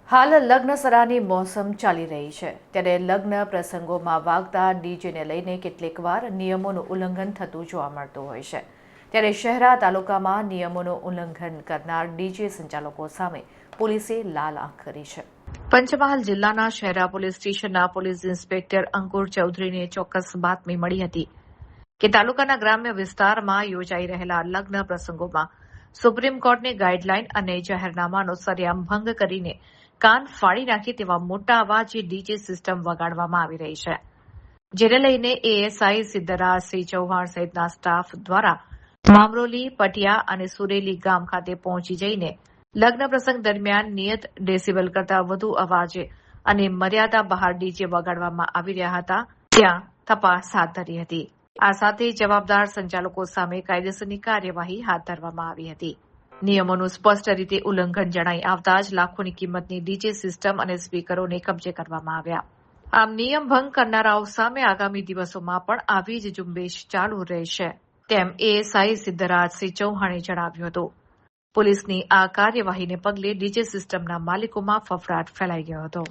હાલ લગ્નસરાની મોસમ ચાલી રહી છે ત્યારે લગ્ન પ્રસંગોમાં વાગતા ડીજેને લઈને કેટલીક વાર નિયમોનું ઉલ્લંઘન થતું જોવા મળતું હોય છે ત્યારે શહેરા તાલુકામાં નિયમોનું ઉલ્લંઘન કરનાર ડીજે સંચાલકો સામે પોલીસે લાલ આંખ કરી છે। પંચમહાલ જિલ્લાના શહેરા પોલીસ સ્ટેશનના પોલીસ ઇન્સ્પેક્ટર અંકુર ચૌધરીને ચોક્કસ બાતમી મળી હતી કે તાલુકાના ગ્રામ્ય વિસ્તારમાં યોજાઈ રહેલા લગ્ન પ્રસંગોમાં સુપ્રીમ કોર્ટની ગાઈડલાઈન અને જાહેરનામાનો સરેઆમ ભંગ કરીને કાન ફાડી નાખે તેવા મોટા અવાજે ડીજે સિસ્ટમ વગાડવામાં આવી રહી છે, જેને લઈને એએસઆઈ સિદ્ધરાજસિંહ ચૌહાણ સહિતના સ્ટાફ દ્વારા મામરોલી, પટિયા અને સુરેલી ગામ ખાતે પહોંચી જઈને લગ્ન પ્રસંગ દરમિયાન નિયત ડેસિબલ કરતાં વધુ અવાજે અને મર્યાદા બહાર ડીજે વગાડવામાં આવી રહ્યા હતા ત્યાં તપાસ હાથ ધરી હતી। આ સાથે જવાબદાર સંચાલકો સામે કાયદેસરની કાર્યવાહી હાથ ધરવામાં આવી હતી। નિયમોનું સ્પષ્ટ રીતે ઉલ્લંઘન જણાઈ આવતા જ લાખોની કિંમતની ડીજે સિસ્ટમ અને સ્પીકરોને કબજે કરવામાં આવ્યા। આમ નિયમ ભંગ કરનારાઓ સામે આગામી દિવસોમાં પણ આવી જ ઝુંબેશ ચાલુ રહેશે તેમ એએસઆઈ સિદ્ધરાજસિંહ ચૌહાણે જણાવ્યું હતું। પોલીસની આ કાર્યવાહીને પગલે ડીજે સિસ્ટમના માલિકોમાં ફફડાટ ફેલાઈ ગયો હતો।